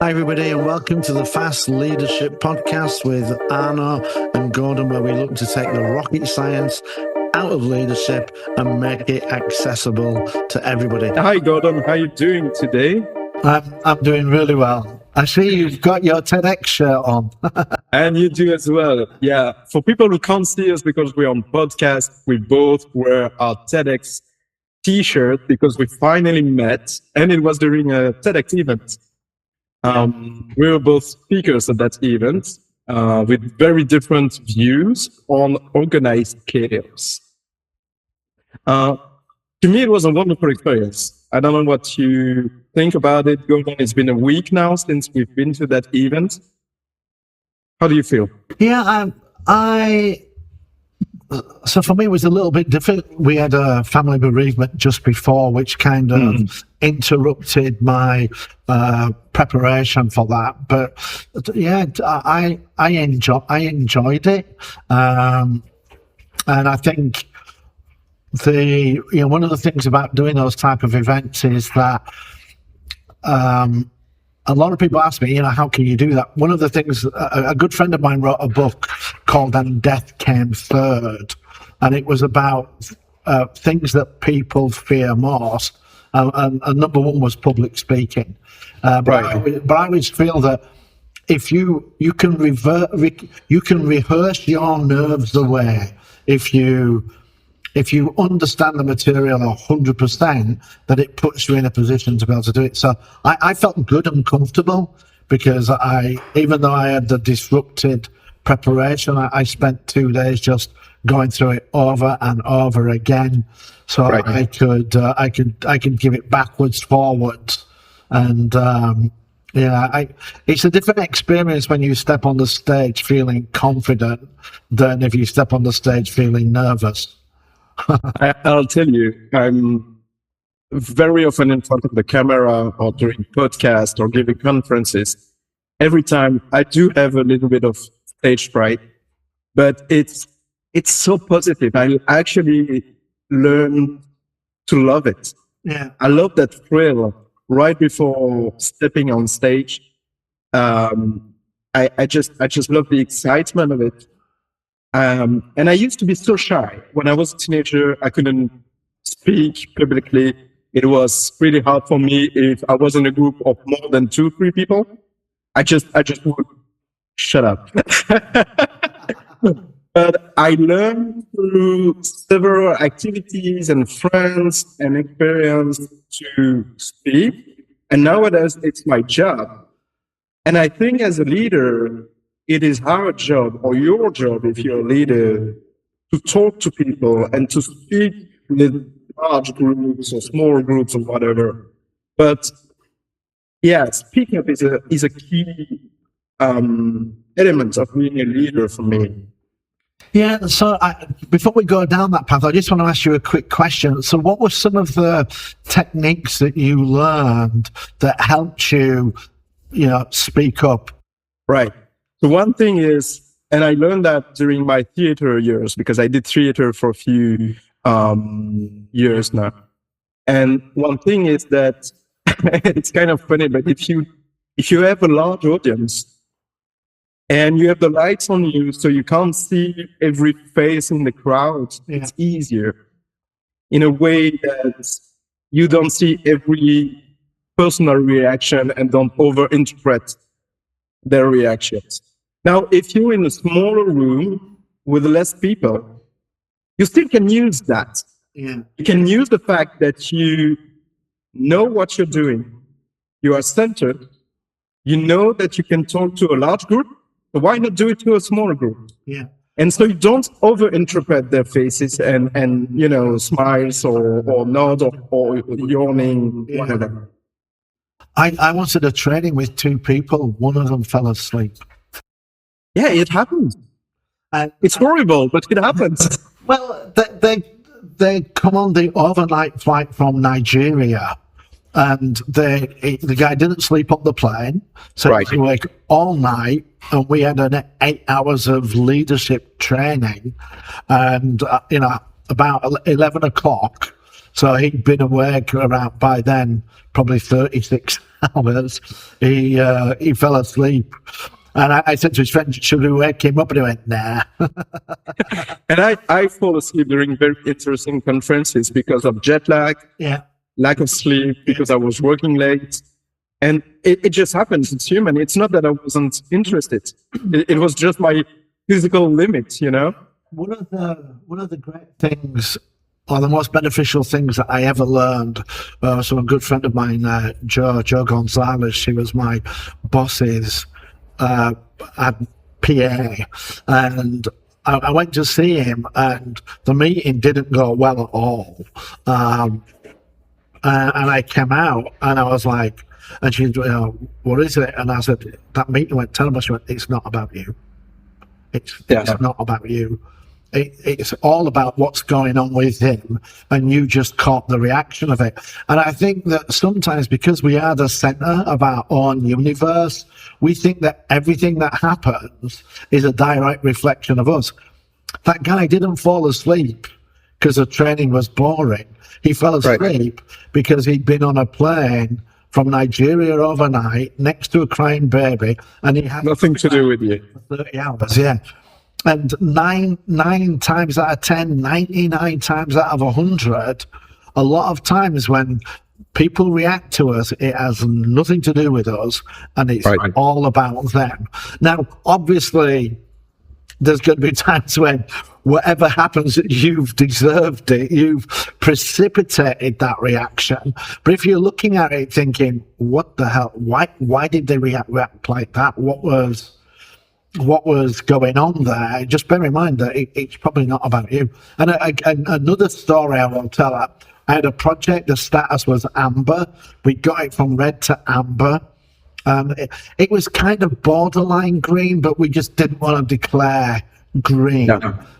Hi, everybody, and welcome to the Fast Leadership Podcast with Arno and Gordon, where we look to take the rocket science out of leadership and make it accessible to everybody. Hi, Gordon. How are you doing today? I'm doing really well. I see you've got your TEDx shirt on. And you do as well. Yeah. For people who can't see us because we're on podcast, we both wear our TEDx t-shirt because we finally met, and it was during a TEDx event. We were both speakers at that event with very different views on organized chaos. To me, it was a wonderful experience. I don't know what you think about it, Gordon. It's been a week now since we've been to that event. How do you feel? Yeah, so for me, it was a little bit different. We had a family bereavement just before, which kind of interrupted my preparation for that. But yeah, I enjoyed it, and I think one of the things about doing those type of events is that a lot of people ask me, how can you do that? One of the things, a good friend of mine wrote a book called And Death Came Third, and it was about things that people fear most. And number one was public speaking. But I always feel that if you can rehearse your nerves away, if you understand the material 100%, that it puts you in a position to be able to do it. So I felt good and comfortable because even though I had the disrupted preparation, I spent 2 days just going through it over and over again. So I could give it backwards, forwards, and it's a different experience when you step on the stage feeling confident than if you step on the stage feeling nervous. I'll tell you, I'm very often in front of the camera or during podcasts or giving conferences. Every time I do have a little bit of stage fright, but it's so positive. I actually learn to love it. Yeah, I love that thrill right before stepping on stage. I just love the excitement of it. And I used to be so shy. When I was a teenager, I couldn't speak publicly. It was really hard for me if I was in a group of more than 2-3 people. I just would shut up. But I learned through several activities and friends and experience to speak. And nowadays it's my job. And I think as a leader, it is our job or your job, if you're a leader, to talk to people and to speak with large groups or small groups or whatever. But yeah, speaking up is a key element of being a leader for me. Yeah, so before we go down that path, I just want to ask you a quick question. So what were some of the techniques that you learned that helped you, speak up? Right. So one thing is, and I learned that during my theater years, because I did theater for a few years now. And one thing is that it's kind of funny, but if you have a large audience and you have the lights on you, so you can't see every face in the crowd, it's easier in a way that you don't see every personal reaction and don't overinterpret their reactions. Now, if you're in a smaller room with less people, you still can use that. Yeah. You can use the fact that you know what you're doing. You are centered. You know that you can talk to a large group. So why not do it to a smaller group? Yeah. And so you don't overinterpret their faces and smiles or nod or yawning, whatever. I once did a training with 2 people. One of them fell asleep. Yeah, it happens. It's horrible, but it happens. Well, they come on the overnight flight from Nigeria, and the guy didn't sleep on the plane, so he was awake all night, and we had 8 hours of leadership training, and about 11 o'clock, So he'd been awake around by then, probably 36 hours. He fell asleep. And I said to his friend, should we wake him up? And he went, nah. And I fall asleep during very interesting conferences because of jet lag, Yeah. lack of sleep, because I was working late. And it just happens. It's human. It's not that I wasn't interested. It was just my physical limit, you know? One of the great things, or the most beneficial things that I ever learned, so a good friend of mine, Joe Gonzalez, she was my boss's PA, and I went to see him, and the meeting didn't go well at all. And I came out, and I was like, and she, what is it? And I said, that meeting went terrible. She went, it's not about you. It's not about you. It's all about what's going on with him, and you just caught the reaction of it. And I think that sometimes, because we are the center of our own universe, we think that everything that happens is a direct reflection of us. That guy didn't fall asleep because the training was boring. He fell asleep because he'd been on a plane from Nigeria overnight next to a crying baby, and he had nothing to do with you. 30 hours, yeah. And nine times out of 10, 99 times out of 100, a lot of times when people react to us, it has nothing to do with us, and it's all about them. Now, obviously, there's going to be times when whatever happens, you've deserved it. You've precipitated that reaction. But if you're looking at it thinking, what the hell? Why did they react like that? What was going on there? Just bear in mind that it's probably not about you. And another story I will tell. I had a project. The status was amber. We got it from red to amber. It was kind of borderline green, but we just didn't want to declare green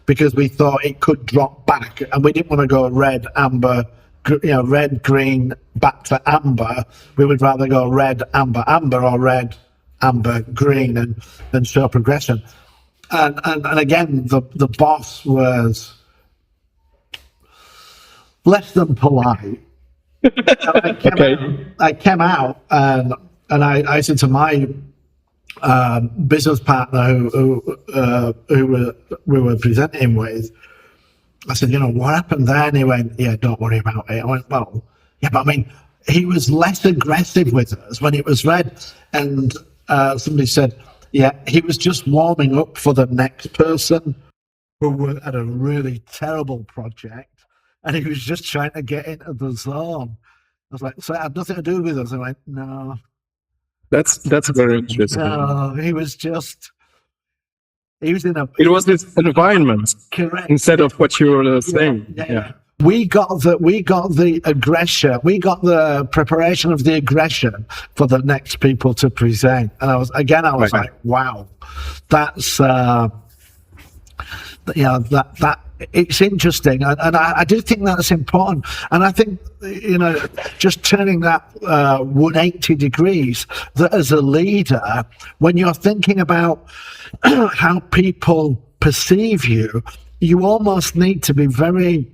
because we thought it could drop back, and we didn't want to go red, amber, red, green, back to amber. We would rather go red, amber, amber, or red, amber, green, and show progression. And again, the boss was less than polite. I came out and I said to my business partner who we were presenting with, I said, what happened there? And he went, yeah, don't worry about it. I went, well, yeah, but I mean, he was less aggressive with us when it was red. And somebody said, yeah, he was just warming up for the next person who had a really terrible project, and he was just trying to get into the zone. I was like, so it had nothing to do with us. I went, no. That's very interesting. No, he was in a... It was this environment, correct, instead of what you were saying. Yeah. We got the aggression. We got the preparation of the aggression for the next people to present. And I was like, wow, that's it's interesting, and I do think that's important. And I think just turning that 180 degrees, that as a leader, when you're thinking about how people perceive you, you almost need to be very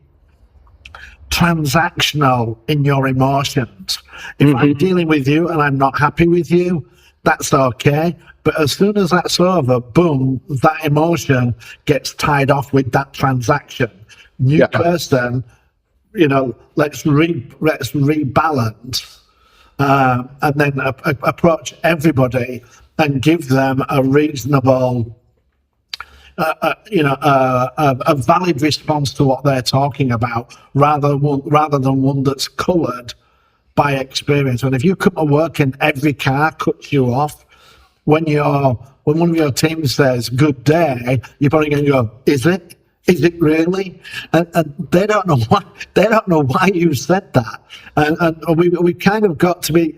transactional in your emotions. If I'm dealing with you and I'm not happy with you, that's okay. But as soon as that's over, boom, that emotion gets tied off with that transaction. New person, let's rebalance, and then approach everybody and give them a reasonable, a valid response to what they're talking about, rather than one that's coloured by experience. And if you come to work and every car cuts you off, when one of your team says good day, you're probably going to go, is it really? And they don't know why you said that. And we kind of got to be,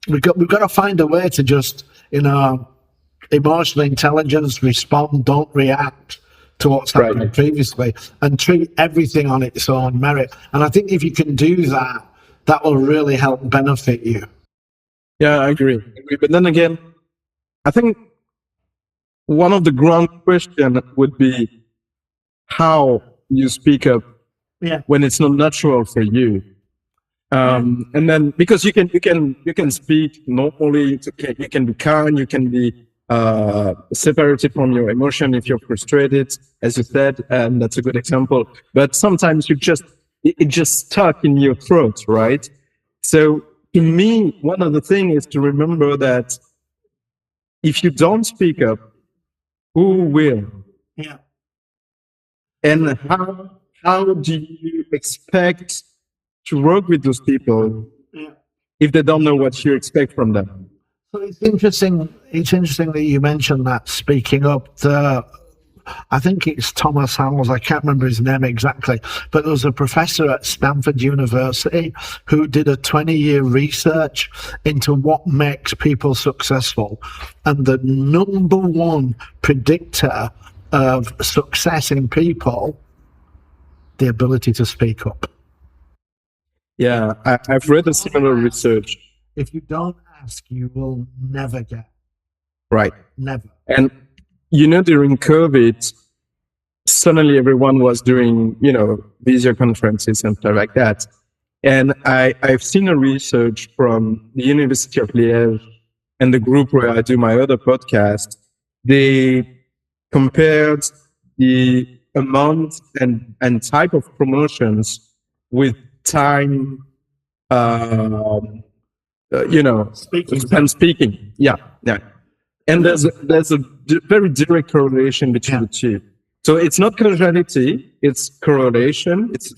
we've got to find a way to just, emotional intelligence, respond, don't react to what's happened previously, and treat everything on its own merit. And I think if you can do that, that will really help benefit you. Yeah, I agree. But then again, I think one of the ground questions would be how you speak up Yeah. when it's not natural for you. And then because you can speak normally, you can be kind, you can be separated from your emotion if you're frustrated, as you said, and that's a good example. But sometimes it just stuck in your throat, right? So to me, one of the things is to remember that if you don't speak up, who will? Yeah. And how do you expect to work with those people if they don't know what you expect from them? So it's interesting. It's interesting that you mentioned that speaking up. I think it's Thomas Howells. I can't remember his name exactly, but there was a professor at Stanford University who did a 20-year research into what makes people successful, and the number one predictor of success in people, the ability to speak up. Yeah, I've read a similar research. If you don't ask, you will never get. Right. Never. And during COVID, suddenly everyone was doing, video conferences and stuff like that. And I've seen a research from the University of Liège and the group where I do my other podcast. They compared the amount and type of promotions with time, Speaking. speaking. Yeah. And there's a very direct correlation between the two. So it's not causality, it's correlation. It's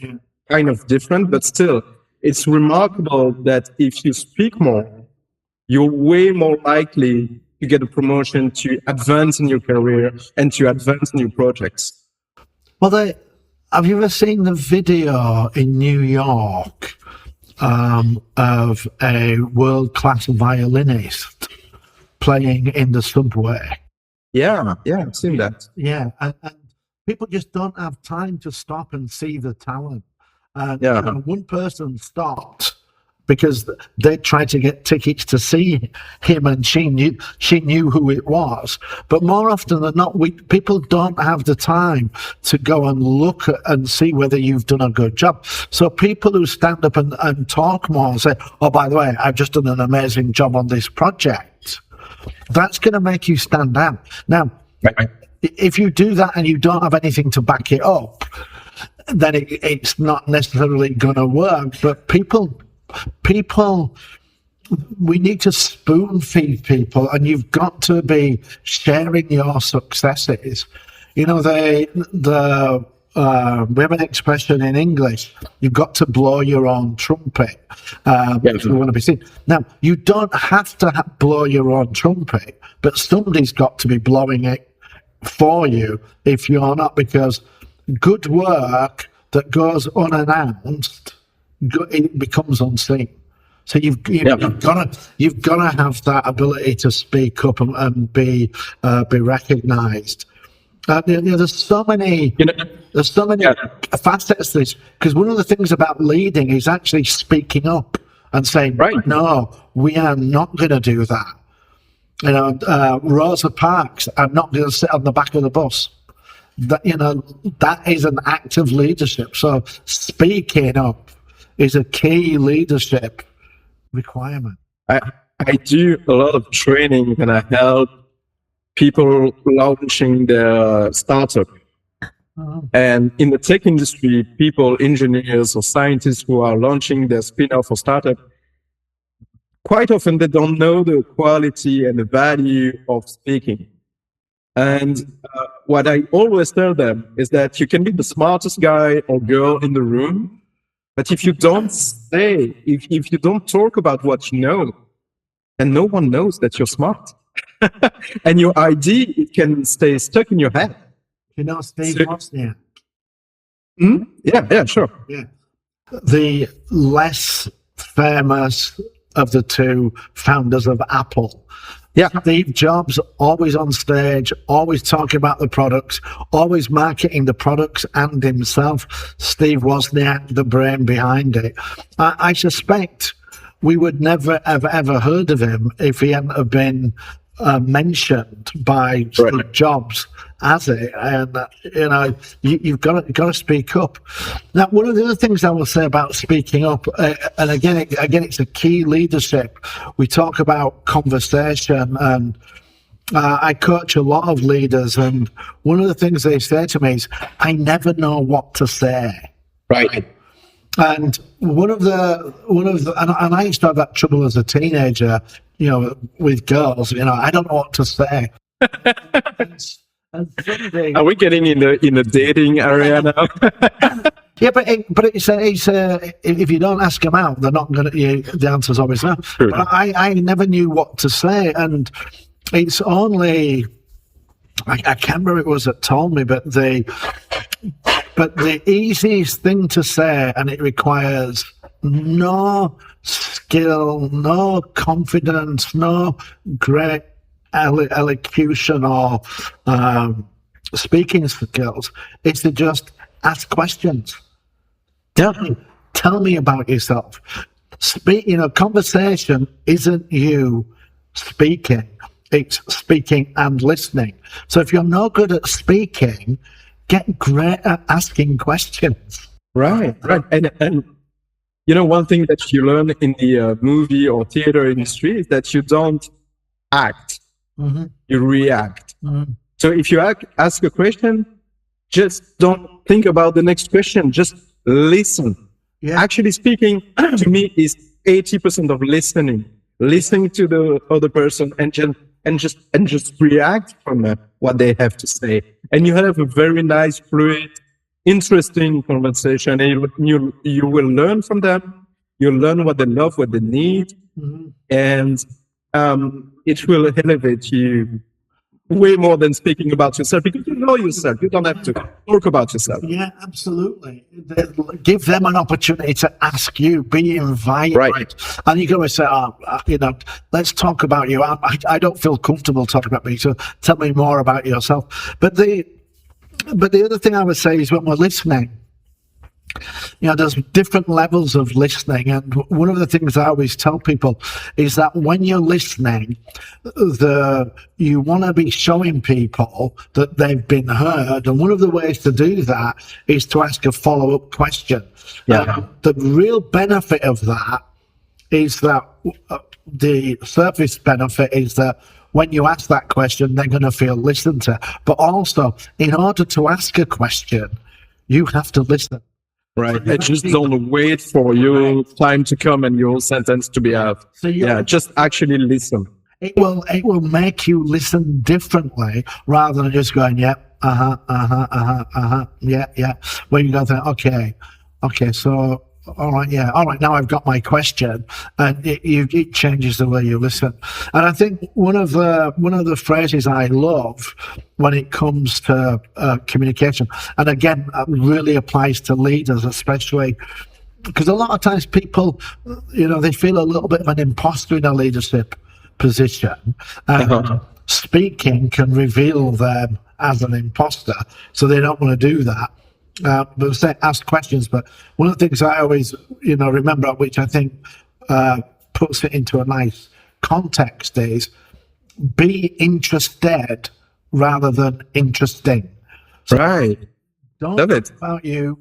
kind of different, but still, it's remarkable that if you speak more, you're way more likely to get a promotion, to advance in your career, and to advance in your projects. Well, have you ever seen the video in New York of a world-class violinist playing in the subway? Yeah, I've seen that. Yeah, and people just don't have time to stop and see the talent. One person stopped because they tried to get tickets to see him, and she knew who it was. But more often than not, people don't have the time to go and look at and see whether you've done a good job. So people who stand up and talk more and say, "Oh, by the way, I've just done an amazing job on this project," that's going to make you stand out. Now, if you do that and you don't have anything to back it up, then it's not necessarily going to work. But people, we need to spoon feed people, and you've got to be sharing your successes. We have an expression in English: you've got to blow your own trumpet if you want to be seen. Now, you don't have to blow your own trumpet, but somebody's got to be blowing it for you if you're not, because good work that goes unannounced, it becomes unseen. So you've got to have that ability to speak up and be recognised. There's so many facets to this, because one of the things about leading is actually speaking up and saying, "No, we are not going to do that." Rosa Parks, "I'm not going to sit on the back of the bus." That is an act of leadership. So speaking up is a key leadership requirement. I do a lot of training when I help people launching their startup. And in the tech industry, people, engineers or scientists who are launching their spin-off or startup, quite often they don't know the quality and the value of speaking. And what I always tell them is that you can be the smartest guy or girl in the room, but if you don't if you don't talk about what you know, then no one knows that you're smart. And your idea, it can stay stuck in your head. Steve Wozniak. Yeah, sure. Yeah. The less famous of the two founders of Apple. Yeah. Steve Jobs, always on stage, always talking about the products, always marketing the products and himself. Steve Wozniak, the brain behind it. I suspect we would never have ever heard of him if he hadn't have been mentioned by Steve Jobs as it, and you've got to speak up. Now, one of the other things I will say about speaking up, and again, it's a key leadership. We talk about conversation, and I coach a lot of leaders, and one of the things they say to me is, "I never know what to say." Right. And one of the, and I used to have that trouble as a teenager, with girls. I don't know what to say. and someday, Are we getting in the dating area now? yeah, but it's if you don't ask them out, they're not going to. The answer's always no. True. But I never knew what to say, and it's only I can't remember who it was that told me, but the easiest thing to say, and it requires no skill, no confidence, no great elocution or speaking skills, is to just ask questions. Tell me about yourself. Conversation isn't you speaking, it's speaking and listening. So if you're no good at speaking, get great at asking questions. Right. And one thing that you learn in the movie or theater industry is that you don't act, you react. So if you ask a question, just don't think about the next question, just listen. Yeah. Actually speaking, to me, is 80% of listening to the other person and just react from what they have to say. And you have a very nice, fluid, interesting conversation. And you will learn from them. You'll learn what they love, what they need. And it will elevate you way more than speaking about yourself, because you know yourself. You don't have to talk about yourself. Yeah, absolutely. Give them an opportunity to ask you, be invited. Right. And you can always say, let's talk about you. I don't feel comfortable talking about me, so tell me more about yourself. But the other thing I would say is when we're listening, there's different levels of listening, and one of the things I always tell people is that when you're listening, you want to be showing people that they've been heard, and one of the ways to do that is to ask a follow-up question. The real benefit of that is that the surface benefit is that when you ask that question, they're going to feel listened to. But also, in order to ask a question, you have to listen. Right. And just don't wait for your time to come and your sentence to be out. So just actually listen. It will make you listen differently rather than just going, yeah, yeah. When you go there, okay, so all right, now I've got my question, and it changes the way you listen. And I think one of the phrases I love when it comes to communication, and again, really applies to leaders, especially because a lot of times people, they feel a little bit of an imposter in a leadership position, and speaking can reveal them as an imposter, so they don't want to do that. But say ask questions. But one of the things I always, remember, which I think puts it into a nice context, is be interested rather than interesting. So right. Don't Love talk it. about you.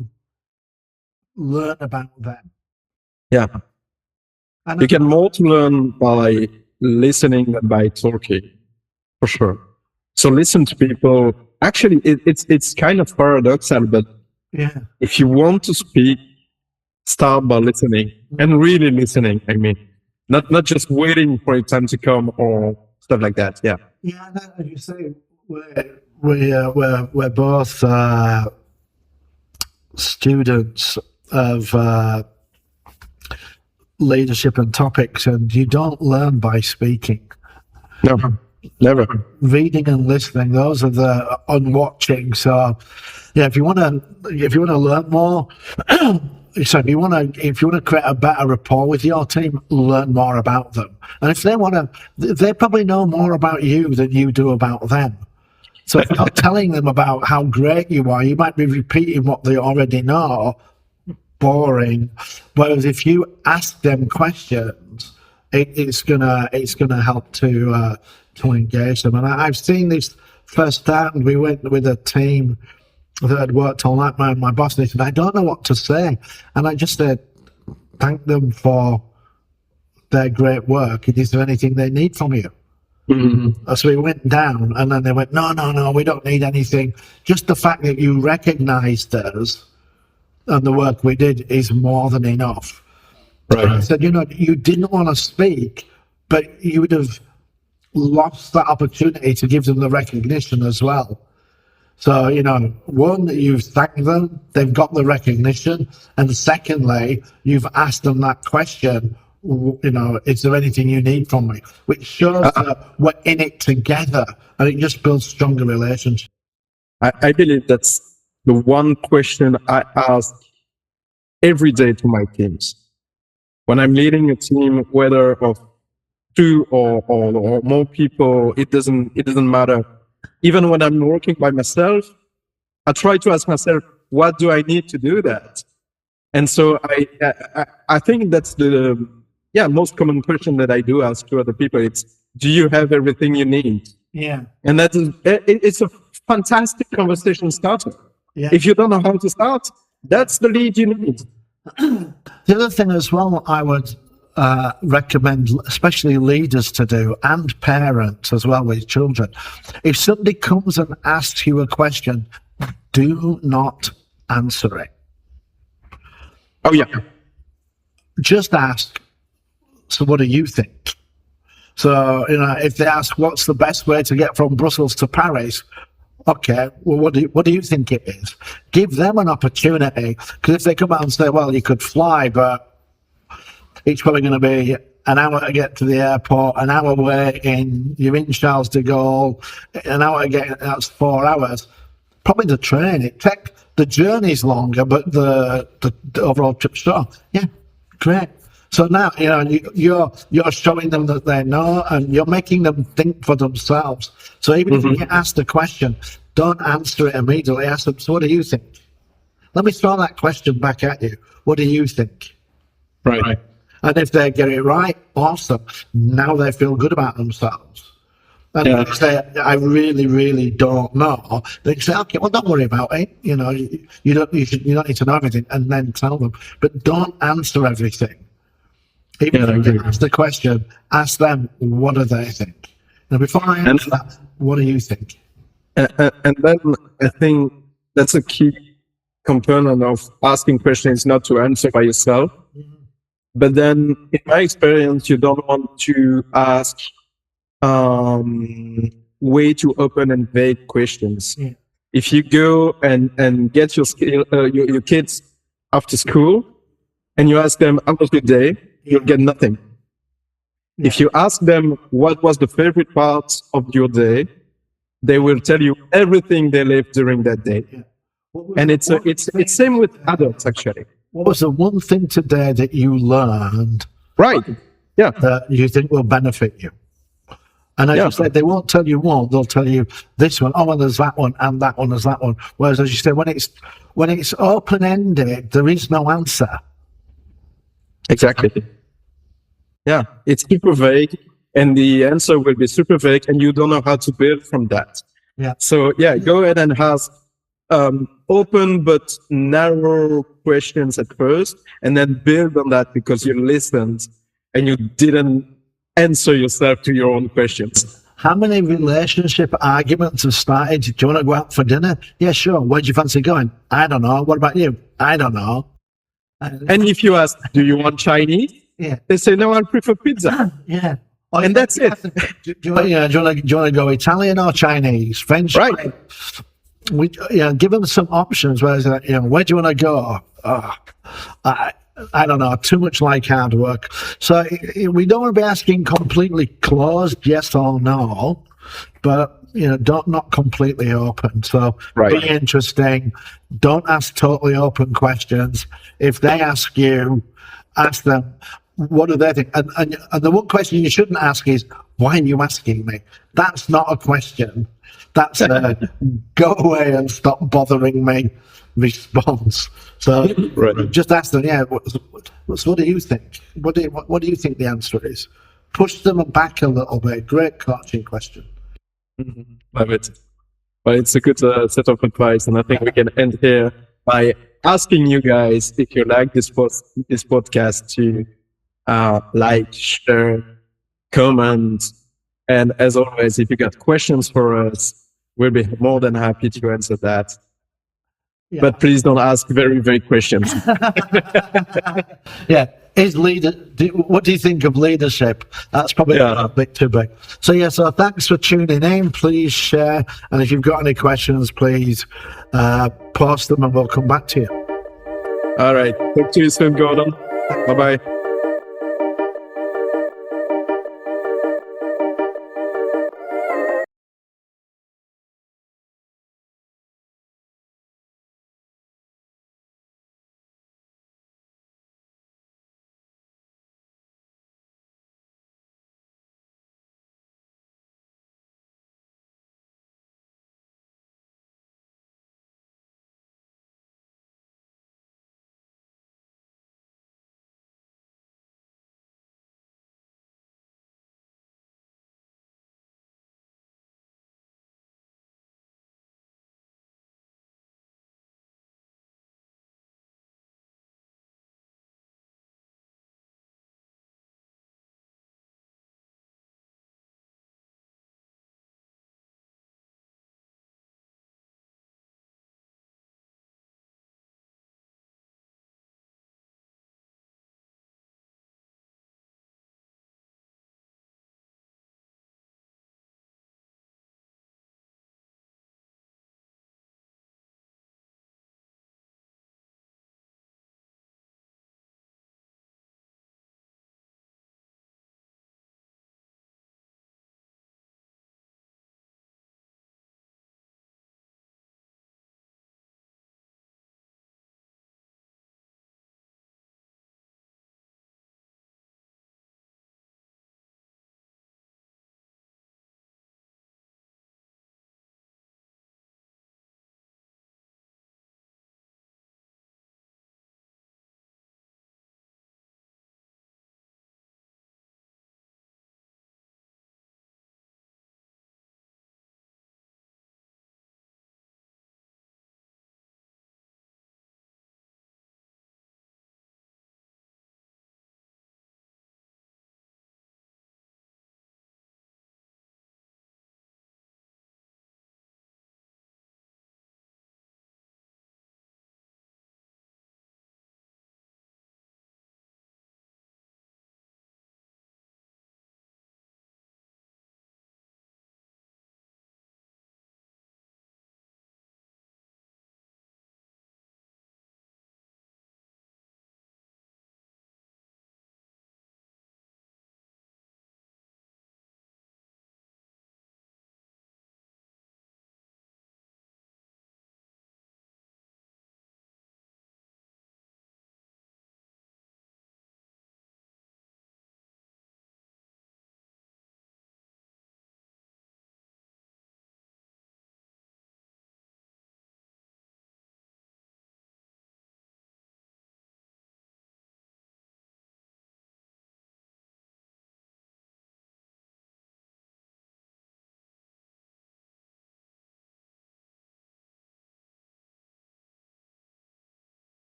Learn about them. Yeah. And you get more to learn by listening than by talking, for sure. So listen to people. Actually, it's kind of paradoxal, but if you want to speak, start by listening, and really listening. I mean, not just waiting for your time to come or stuff like that. Yeah. Yeah, as you say, we're both students of leadership and topics, and you don't learn by speaking. No. Never. Reading and listening; those are the unwatching. So, if you want to learn more, so if you want to create a better rapport with your team, learn more about them. And if they probably know more about you than you do about them. So if you're not telling them about how great you are, you might be repeating what they already know. Boring. Whereas if you ask them questions, it's gonna help to to engage them. And I've seen this firsthand. We went with a team that had worked all night. My boss, they said, I don't know what to say. And I just said, thank them for their great work. Is there anything they need from you? Mm-hmm. So we went down, and then they went, no, we don't need anything. Just the fact that you recognised us and the work we did is more than enough. Right. I said, you didn't want to speak, but you would have lost that opportunity to give them the recognition as well. So, one, you've thanked them, they've got the recognition, and secondly, you've asked them that question, is there anything you need from me? Which shows that we're in it together, and it just builds stronger relationships. I believe that's the one question I ask every day to my teams. When I'm leading a team, whether of 2 or more people, it doesn't matter. Even when I'm working by myself, I try to ask myself, what do I need to do that? And so I think that's the most common question that I do ask to other people. It's, do you have everything you need? Yeah. And it's a fantastic conversation starter. Yeah. If you don't know how to start, that's the lead you need. The other thing as well, I would recommend, especially leaders to do, and parents as well with children. If somebody comes and asks you a question, do not answer it. Oh, yeah. Just ask, so what do you think? So, if they ask, what's the best way to get from Brussels to Paris? Okay, well, what do you think it is? Give them an opportunity, because if they come out and say, well, you could fly, but it's probably going to be an hour to get to the airport, an hour you're in Charles de Gaulle, an hour to get, that's 4 hours. Probably the train, the journey's longer, but the overall trip's short. Yeah, great. So now, you're showing them that they know, and you're making them think for themselves. So even if you get asked a question, don't answer it immediately. Ask them, so what do you think? Let me throw that question back at you. What do you think? Right. And if they get it right, awesome. Now they feel good about themselves. And if they say, I really, really don't know, they say, okay, well, don't worry about it. You don't need to know everything, and then tell them. But don't answer everything. Even if you ask the question, ask them, what do they think? Now, before I answer that, what do you think? And then I think that's a key component of asking questions, not to answer by yourself. But then, in my experience, you don't want to ask way too open and vague questions. Yeah. If you go and get your kids after school, and you ask them, how was your day? You'll get nothing. Yeah. If you ask them, what was the favorite part of your day? They will tell you everything they lived during that day. Yeah. And it's same with adults, actually. What was the one thing today that you learned? Right. Yeah. That you think will benefit you? And as you said, they won't tell you one, they'll tell you this one, oh, and there's that one, and that one, there's that one. Whereas, as you said, when it's open-ended, there is no answer. Exactly. Yeah, it's super vague, and the answer will be super vague, and you don't know how to build from that. Yeah. So go ahead and ask open but narrow questions at first, and then build on that because you listened and you didn't answer yourself to your own questions. How many relationship arguments have started? Do you want to go out for dinner? Yeah, sure. Where do you fancy going? I don't know. What about you? I don't know. And if you ask, do you want Chinese? Yeah. They say, no, I prefer pizza. Yeah. And that's it. Do you want to go Italian or Chinese? French? Right. Give them some options. Where do you want to go? I don't know. Too much like hard work. So we don't want to be asking completely closed, yes or no, but not completely open. So be interesting. Don't ask totally open questions. If they ask you, ask them, what do they think? And the one question you shouldn't ask is, why are you asking me? That's not a question. That's a go away and stop bothering me response. So just ask them, what do you think? What do you think the answer is? push them back a little bit. Great coaching question. Love it. Well, it's a good set of advice, and I think we can end here by asking you guys if you like this podcast to like, share, comment, and as always, if you got questions for us, we'll be more than happy to answer that. Yeah. But please don't ask very, very questions. Yeah. What do you think of leadership? That's probably a bit too big. So so thanks for tuning in. Please share. And if you've got any questions, please post them and we'll come back to you. All right. Talk to you soon, Gordon. Bye-bye.